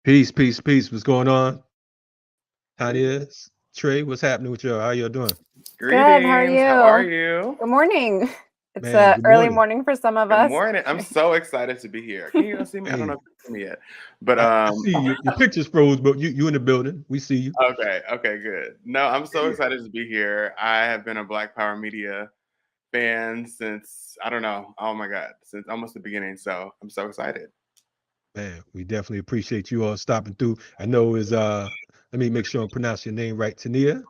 Peace, peace, peace. What's going on? Tania, Trey, what's happening with y'all? How y'all doing? Good. How are Greetings. How are you? you? Good morning. It's Man, good early morning. morning for some of Good us. morning. I'm so excited to be here. Can you guys see me? I don't know Hey, if you can see me yet, but I see your pictures froze, but you in the building. We see you. okay, good. No, I'm so excited to be here. I have been a Black Power Media fan since I don't know. Oh my God, since almost the beginning. So I'm so excited. Man, we definitely appreciate you all stopping through. I know is let me make sure I pronounce your name right. Tania?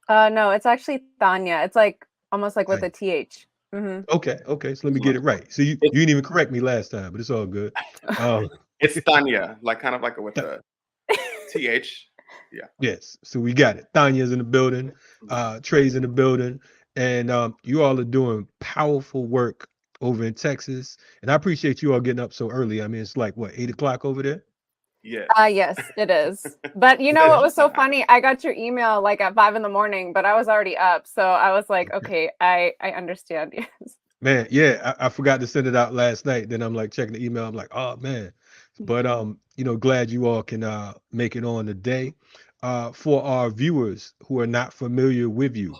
No, it's actually Tanya. It's like almost like with a Tanya. TH. Mm-hmm. Okay. So let me get it right. So you It's didn't even correct me last time, but it's all good. Um it's Tanya, like kind of like with the th. Yeah. Yes, so we got it. Tanya's in the building, Mhm. Trey's in the building, and you all are doing powerful work over in Texas. And I appreciate you all getting up so early. I mean, it's like what, 8 o'clock over there? Yes. Yes, it is. But you know what Central was so Time. funny? I got your email like at 5 in the morning, but I was already up. So I was like, okay, I understand. Yes. Man, yeah, I forgot to send it out last night. Then I'm like checking the email. I'm like, oh man. But glad you all can make it on today. For our viewers who are not familiar with you,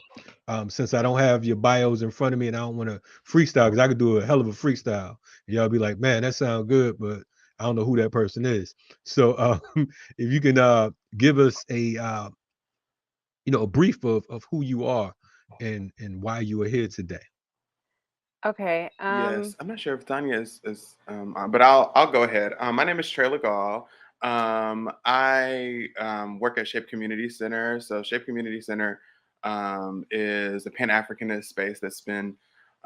since I don't have your bios in front of me and I don't want to freestyle because I could do a hell of a freestyle. Y'all be like, man, that sounds good, but I don't know who that person is. So if you can give us a brief of who you are and why you are here today. Okay. Yes, I'm not sure if Tanya is but I'll go ahead. My name is Trey Legall. I work at Shape Community Center. So Shape Community Center is a Pan Africanist space that's been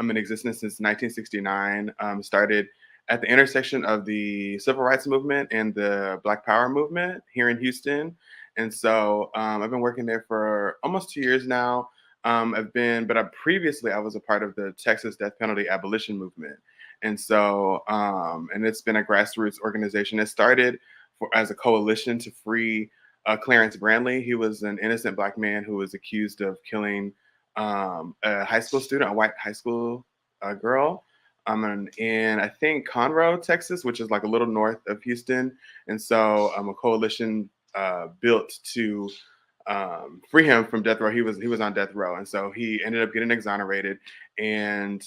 in existence since 1969. Started at the intersection of the Civil Rights Movement and the Black Power Movement here in Houston. And so I've been working there for almost 2 years now. Previously I was a part of the Texas death penalty abolition movement, and so and it's been a grassroots organization. It started as a coalition to free Clarence Brandley. He was an innocent Black man who was accused of killing a high school student, a white high school girl. In I think Conroe, Texas, which is like a little north of Houston, and so a coalition built to free him from death row. He was on death row, and so he ended up getting exonerated. And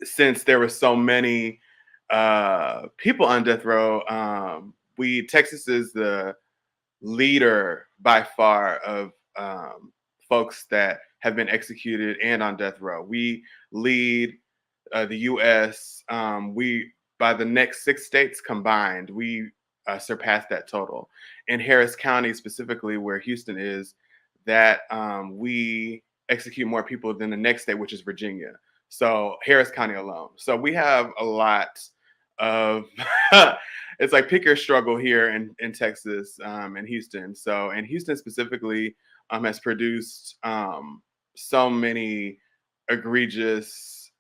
since there were so many people on death row, we Texas is the leader by far of folks that have been executed and on death row. We lead the U.S. We by the next 6 states combined, we surpassed that total. In Harris County specifically, where Houston is, that we execute more people than the next state, which is Virginia. So Harris County alone. So we have a lot of it's like pick your struggle here in Texas and Houston. So and Houston specifically has produced so many egregious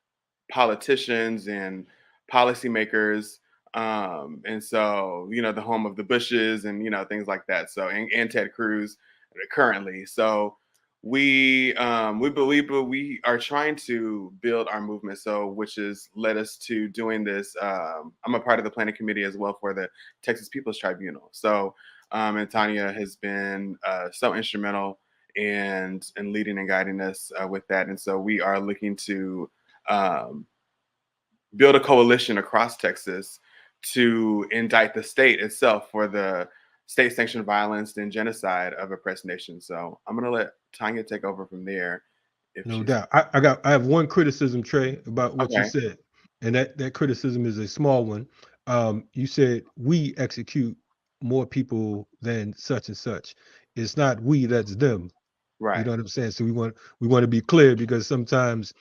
politicians and policymakers. And so, the home of the Bushes and, things like that. So, and Ted Cruz currently. So we believe, but we are trying to build our movement. So, which has led us to doing this. I'm a part of the planning committee as well for the Texas People's Tribunal. So, and Tanya has been so instrumental and leading and guiding us with that. And so we are looking to um, build a coalition across Texas to indict the state itself for the state-sanctioned violence and genocide of oppressed nations. So I'm gonna let Tanya take over from there if No she's doubt. I have one criticism, Trey, about what you okay. said, and that criticism is a small one. You said we execute more people than such and such. It's not we, that's them. You Right. know what I'm saying? So we want to be clear because sometimes,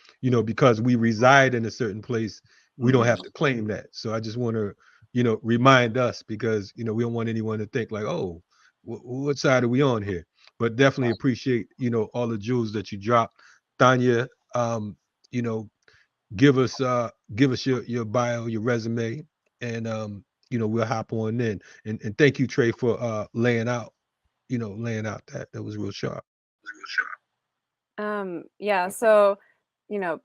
because we reside in a certain place, we don't Mhm. have to claim that. So I just want to, remind us because, we don't want anyone to think like, oh, what side are we on here? But definitely appreciate, all the jewels that you dropped. Tanya, um, you know, give us your bio, your resume, and we'll hop on in. And thank you, Trey, for laying out that was real sharp. Yeah, so, you know,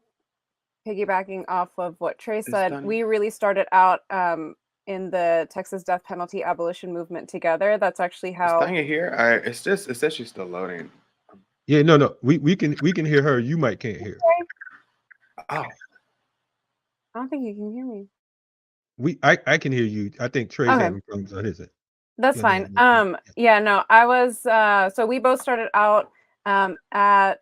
piggybacking off of what Trey Is said, Tanya? we really started out. in the Texas death penalty abolition movement together. That's actually Is how. Tanya here? It says she's still loading. Yeah, no, we can hear her. You might can't hear. Oh, I don't think you can hear me. I can hear you. I think Trey's Okay. having problems on his end. That's Yeah, fine. Yeah, no, I was so we both started out at,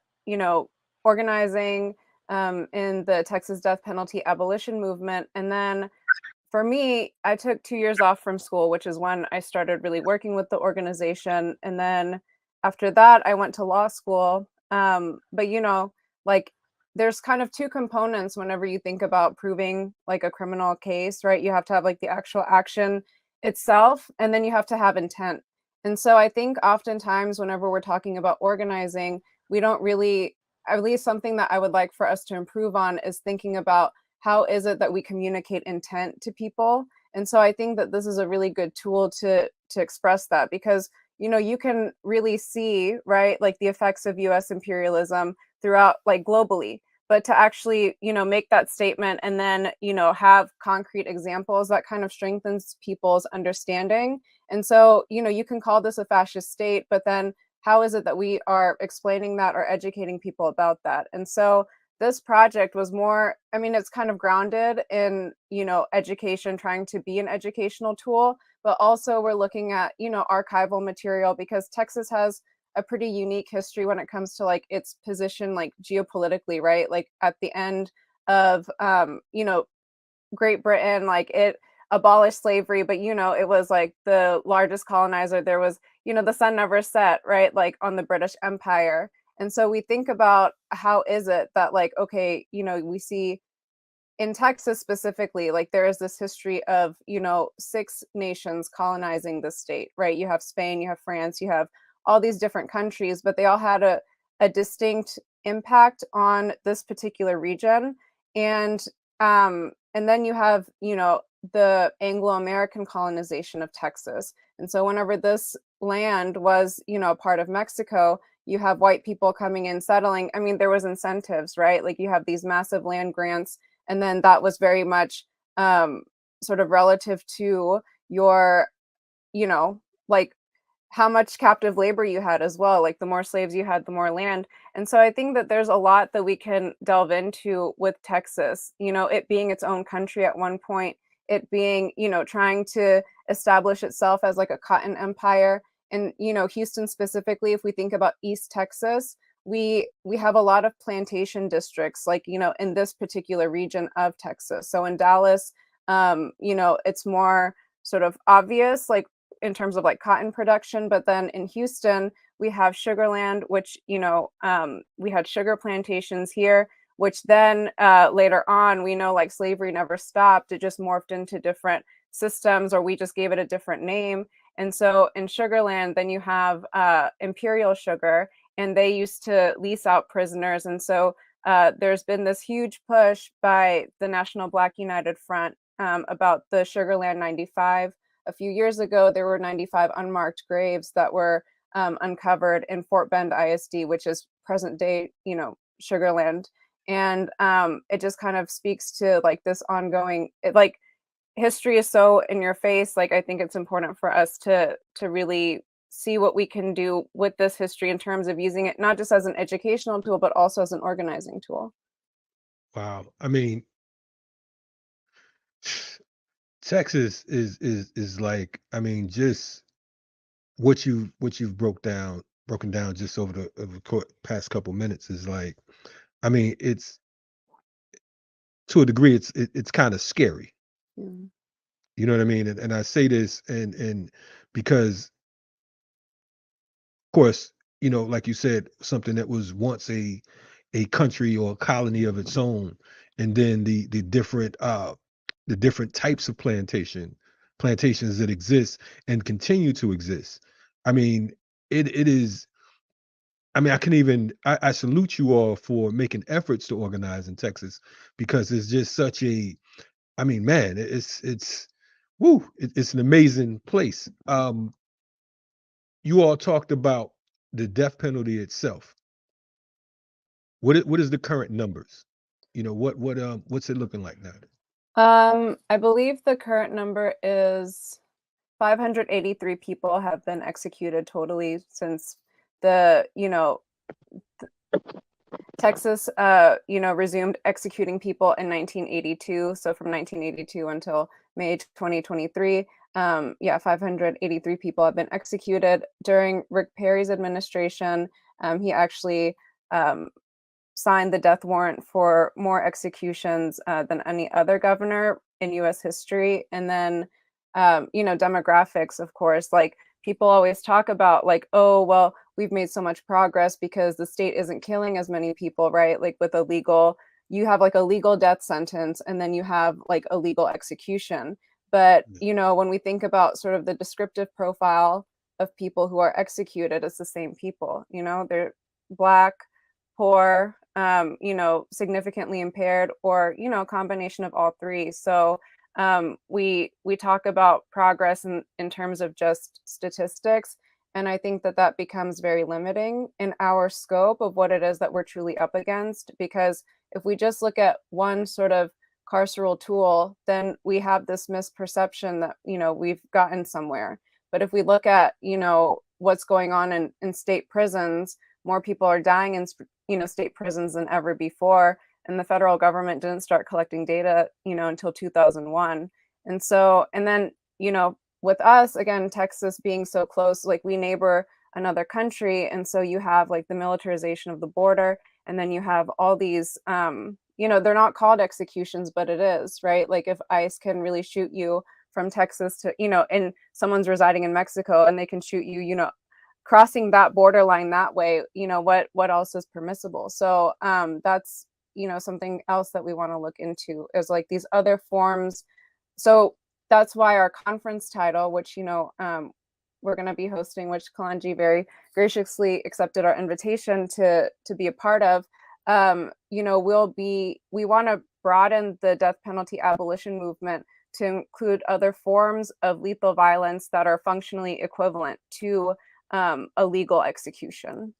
organizing in the Texas death penalty abolition movement. And then for me, I took 2 years off from school, which is when I started really working with the organization. And then after that, I went to law school. But like there's kind of two components whenever you think about proving like a criminal case, right? You have to have like the actual action itself, and then you have to have intent. And so I think oftentimes whenever we're talking about organizing, we don't really, at least something that I would like for us to improve on is thinking about how is it that we communicate intent to people. And so I think that this is a really good tool to express that, because you can really see, right, like the effects of US imperialism throughout, like globally, but to actually make that statement and then have concrete examples, that kind of strengthens people's understanding. And so you can call this a fascist state, but then how is it that we are explaining that or educating people about that? And so this project was more, I mean, it's kind of grounded in education, trying to be an educational tool, but also we're looking at archival material, because Texas has a pretty unique history when it comes to like its position like geopolitically, right? Like at the end of Great Britain, like it abolished slavery, but it was like the largest colonizer. There was, the sun never set, right? Like on the British Empire. And so we think about how is it that like, okay, we see in Texas specifically, like there is this history of, 6 nations colonizing the state, right? You have Spain, you have France, you have all these different countries, but they all had a distinct impact on this particular region. And then you have, the Anglo-American colonization of Texas. And so whenever this land was, a part of Mexico, you have white people coming in, settling. I mean, there was incentives, right? Like you have these massive land grants, and then that was very much sort of relative to your, like how much captive labor you had as well. Like the more slaves you had, the more land. And so I think that there's a lot that we can delve into with Texas, it being its own country at one point, it being, trying to establish itself as like a cotton empire. And, Houston specifically, if we think about East Texas, we have a lot of plantation districts, like, in this particular region of Texas. So in Dallas, it's more sort of obvious, like in terms of like cotton production. But then in Houston, we have sugarland, which, we had sugar plantations here, which then later on, we know like slavery never stopped. It just morphed into different systems, or we just gave it a different name. And so in sugarland, then you have imperial sugar, and they used to lease out prisoners. And so there's been this huge push by the National Black United Front about the Sugarland 95. A few years ago, there were 95 unmarked graves that were uncovered in Fort Bend ISD, which is present day, Sugarland. And it just kind of speaks to like this ongoing, like history is so in your face. Like I think it's important for us to really see what we can do with this history in terms of using it not just as an educational tool, but also as an organizing tool. Wow. I mean, Texas is like, I mean, just what you've broken down just over the past couple minutes is like, I mean, it's to a degree, it's kind of scary. Yeah. You know what I mean? And I say this and because, of course, like you said, something that was once a country or a colony of its own, and then the different types of plantations that exist and continue to exist. I mean, it is. I mean, I salute you all for making efforts to organize in Texas, because it's just such a, I mean, man, it's woo, it's an amazing place. You all talked about the death penalty itself. What is the current numbers? What's it looking like now? I believe the current number is 583 people have been executed totally since the, Texas, resumed executing people in 1982. So from 1982 until May 2023, 583 people have been executed. During Rick Perry's administration, he actually signed the death warrant for more executions than any other governor in U.S. history. And then, demographics, of course, like people always talk about like, oh, well, we've made so much progress because the state isn't killing as many people, right? Like with you have like a legal death sentence and then you have like a legal execution. But, when we think about sort of the descriptive profile of people who are executed, it's the same people, they're Black, poor, significantly impaired, or, a combination of all three. So we talk about progress in terms of just statistics. And I think that becomes very limiting in our scope of what it is that we're truly up against. Because if we just look at one sort of carceral tool, then we have this misperception that, we've gotten somewhere. But if we look at, what's going on in state prisons, more people are dying in, state prisons than ever before. And the federal government didn't start collecting data, until 2001. And then, with us, again, Texas being so close, like we neighbor another country. And so you have like the militarization of the border. And then you have all these, they're not called executions, but it is, right? Like if ICE can really shoot you from Texas to, and someone's residing in Mexico and they can shoot you, crossing that borderline that way, what else is permissible? So that's, something else that we want to look into is like these other forms. So that's why our conference title, which, we're going to be hosting, which Kalanji very graciously accepted our invitation to be a part of, we want to broaden the death penalty abolition movement to include other forms of lethal violence that are functionally equivalent to a legal execution.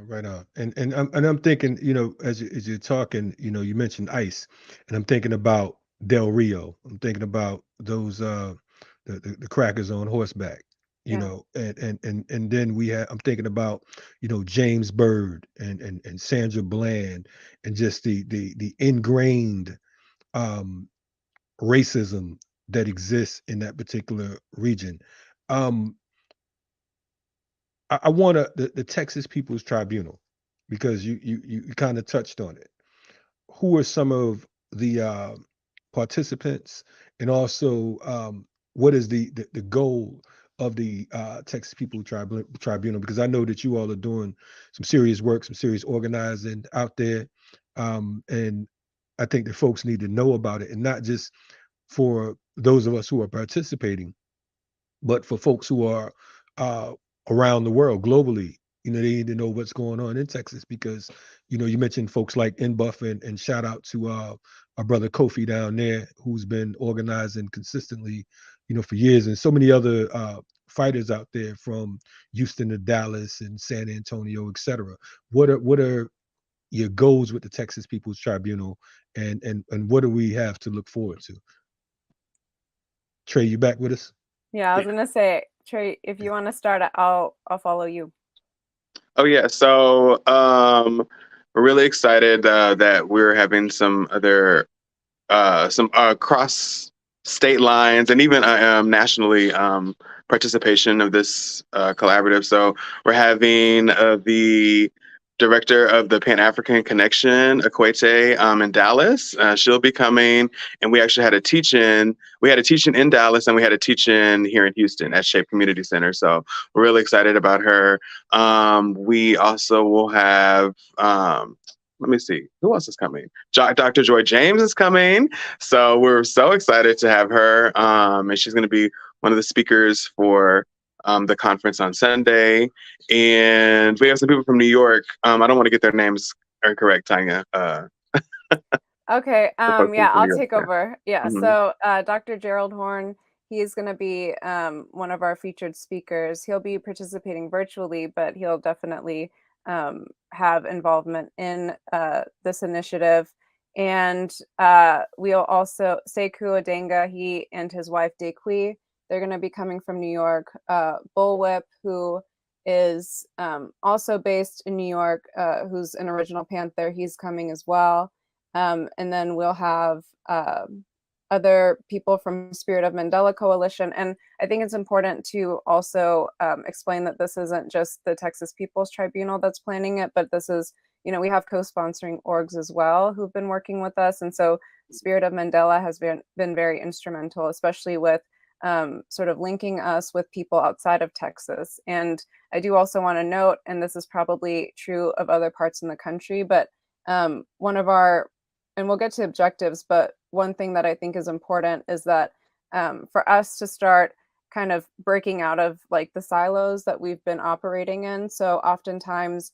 Right on. And I'm thinking, as you're talking, you mentioned ICE, and I'm thinking about Del Rio. I'm thinking about those the crackers on horseback, Yeah. and then I'm thinking about, James Byrd and Sandra Bland, and just the ingrained racism that exists in that particular region. Um, I want the Texas People's Tribunal, because you kind of touched on it. Who are some of the participants, and also what is the goal of the Texas Tribunal? Because I know that you all are doing some serious work, some serious organizing out there, and I think that folks need to know about it, and not just for those of us who are participating, but for folks who are uh, around the world globally. They need to know what's going on in Texas, because you mentioned folks like NBuff, and shout out to our brother Kofi down there, who's been organizing consistently, for years, and so many other fighters out there from Houston to Dallas and San Antonio, etc. What are your goals with the Texas People's Tribunal, and what do we have to look forward to? Trey, you back with us? Yeah, I was gonna say, Trey, if you want to start, I'll follow you. Oh yeah, so we're really excited that we're having some other some cross state lines and even nationally participation of this collaborative. So we're having the director of the Pan African Connection, Akwete, in Dallas. She'll be coming, and we actually had a teach-in. We had a teach-in in Dallas, and we had a teach-in here in Houston at Shape Community Center. So we're really excited about her. We also will have. Let me see, who else is coming? Dr. Joy James is coming. So we're so excited to have her. And she's going to be one of the speakers for the conference on Sunday. And we have some people from New York. I don't want to get their names incorrect, Tanya. Okay. Yeah, I'll take over. Yeah. Mm-hmm. So Dr. Gerald Horn, he's going to be one of our featured speakers. He'll be participating virtually, but he'll definitely have involvement in this initiative. And we'll also Sekou Odenga, he and his wife Dekwi, they're going to be coming from New York. Bullwhip, who is also based in New York, who's an original Panther, he's coming as well. And then we'll have other people from Spirit of Mandela Coalition. And I think it's important to also explain that this isn't just the Texas People's Tribunal that's planning it, but this is, we have co-sponsoring orgs as well who've been working with us. And so Spirit of Mandela has been very instrumental, especially with sort of linking us with people outside of Texas. And I do also want to note, and this is probably true of other parts in the country, but one of our, and we'll get to objectives, but one thing that I think is important is that for us to start kind of breaking out of like the silos that we've been operating in. So oftentimes,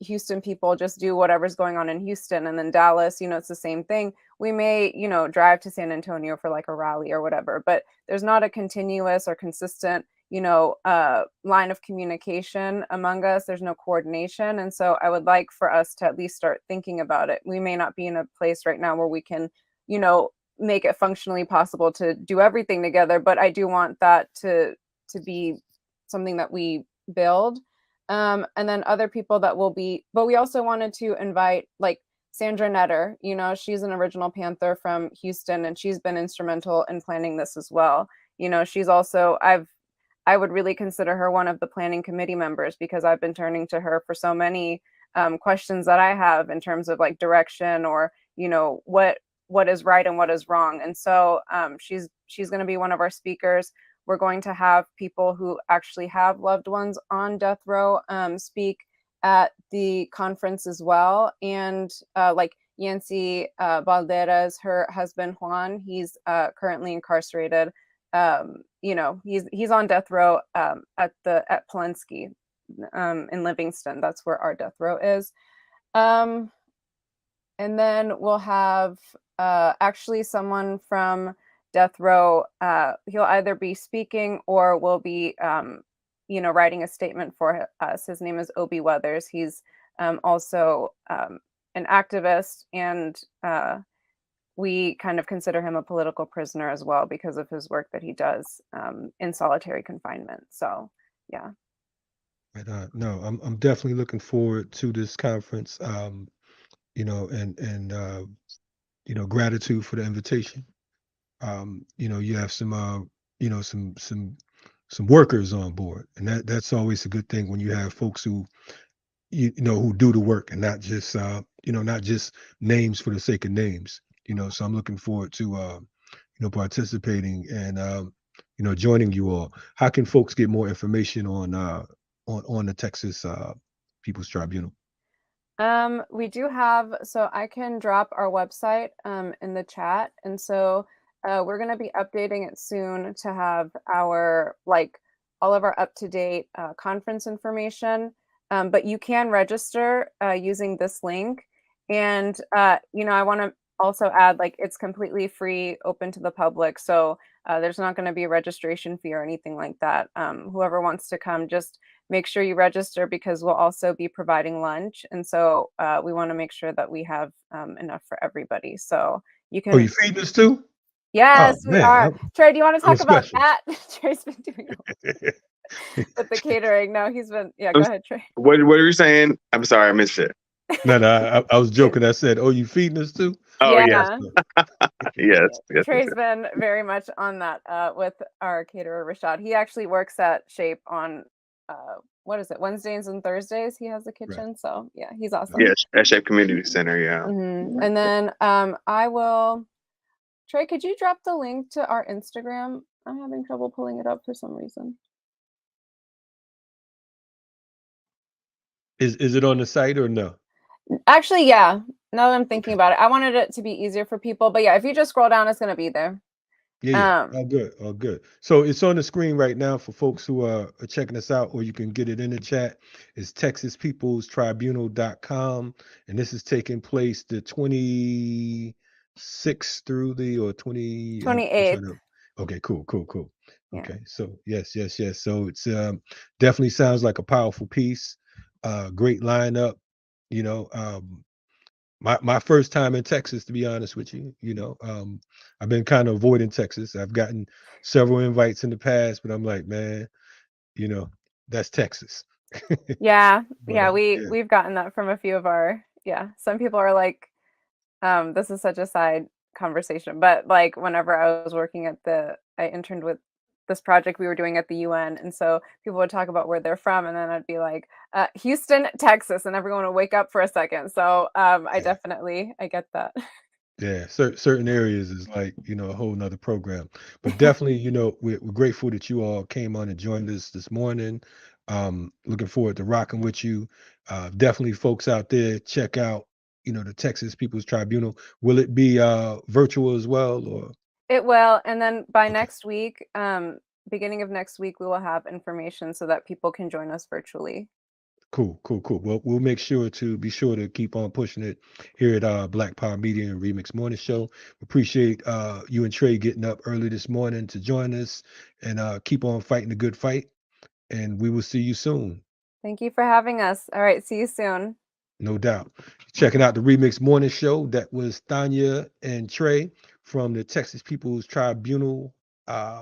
Houston people just do whatever's going on in Houston, and then Dallas, it's the same thing. We may, drive to San Antonio for like a rally or whatever, but there's not a continuous or consistent, line of communication among us. There's no coordination. And so I would like for us to at least start thinking about it. We may not be in a place right now where we can, make it functionally possible to do everything together, but I do want that to be something that we build. And then other people that will be, but we also wanted to invite like Sandra Netter, she's an original Panther from Houston, and she's been instrumental in planning this as well. She's also, I would really consider her one of the planning committee members, because I've been turning to her for so many questions that I have in terms of like direction or, what is right and what is wrong. And so she's going to be one of our speakers. We're going to have people who actually have loved ones on death row speak at the conference as well. And like Yancy Valderas, her husband Juan, he's currently incarcerated. He's on death row at Polensky in Livingston. That's where our death row is. And then we'll have actually someone from death row. He'll either be speaking or will be writing a statement for us. His name is Obi Weathers. He's also an activist, and we kind of consider him a political prisoner as well because of his work that he does in solitary confinement. So, yeah. Right, no, I'm definitely looking forward to this conference. Gratitude for the invitation. You have some workers on board, and that's always a good thing when you have folks who who do the work, and not just not just names for the sake of names. So I'm looking forward to participating and joining you all. How can folks get more information on the Texas People's Tribunal? We do have, so I can drop our website in the chat. And so we're going to be updating it soon to have our, like, all of our up-to-date conference information. But you can register using this link. And, I want to also add, like, it's completely free, open to the public. So there's not going to be a registration fee or anything like that. Whoever wants to come, just make sure you register, because we'll also be providing lunch. And so we want to make sure that we have enough for everybody. So you can. Oh, you feeding us too? Yes, we are. Trey, do you want to talk about special. that? Trey's been doing it with the catering. No, he's been, go ahead, Trey. What are you saying? I'm sorry, I missed it. No, I was joking. I said, "Oh, you feeding us too?" Oh, Yeah. yes. Trey's been very much on that with our caterer Rashad. He actually works at Shape on what is it, Wednesdays and Thursdays. He has the kitchen, right. So yeah, he's awesome. Yes, at Shape Community Center. Yeah. Mm-hmm. And then I will. Trey, could you drop the link to our Instagram? I'm having trouble pulling it up for some reason. Is it on the site or no? Actually, yeah. Now that I'm thinking about it, I wanted it to be easier for people. But yeah, if you just scroll down, it's going to be there. Yeah. All good. So it's on the screen right now for folks who are checking us out, or you can get it in the chat. It's TexasPeoplesTribunal.com, and this is taking place the 26th through the 28th. Okay, cool. Yeah. Okay, so yes. So it's definitely sounds like a powerful piece. Great lineup. my first time in Texas, to be honest with you. I've been kind of avoiding Texas. I've gotten several invites in the past, but I'm like, man, you know, that's Texas. Yeah, But yeah, yeah, we've gotten that from a few of our, yeah. Some people are like, this is such a side conversation, but like whenever I was working I interned with this project we were doing at the UN, and so people would talk about where they're from, and then I'd be like, Houston, Texas, and everyone would wake up for a second. So yeah. I get that. Yeah, certain areas is like, a whole nother program. But definitely, we're grateful that you all came on and joined us this morning. Looking forward to rocking with you. Definitely folks out there, check out, the Texas People's Tribunal. Will it be virtual as well, or It will, and then by okay. next week, beginning of next week, we will have information so that people can join us virtually. Cool, cool, cool. Well, we'll make sure to be sure to keep on pushing it here at Black Power Media and Remix Morning Show. Appreciate you and Trey getting up early this morning to join us, and keep on fighting the good fight. And we will see you soon. Thank you for having us. All right, see you soon. No doubt. Checking out the Remix Morning Show. That was Tania and Trey from the Texas People's Tribunal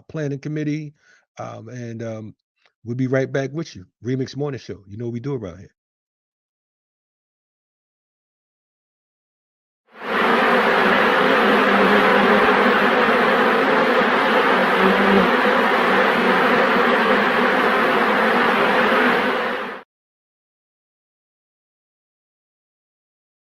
Planning Committee. And we'll be right back with you. Remix Morning Show. You know what we do around here.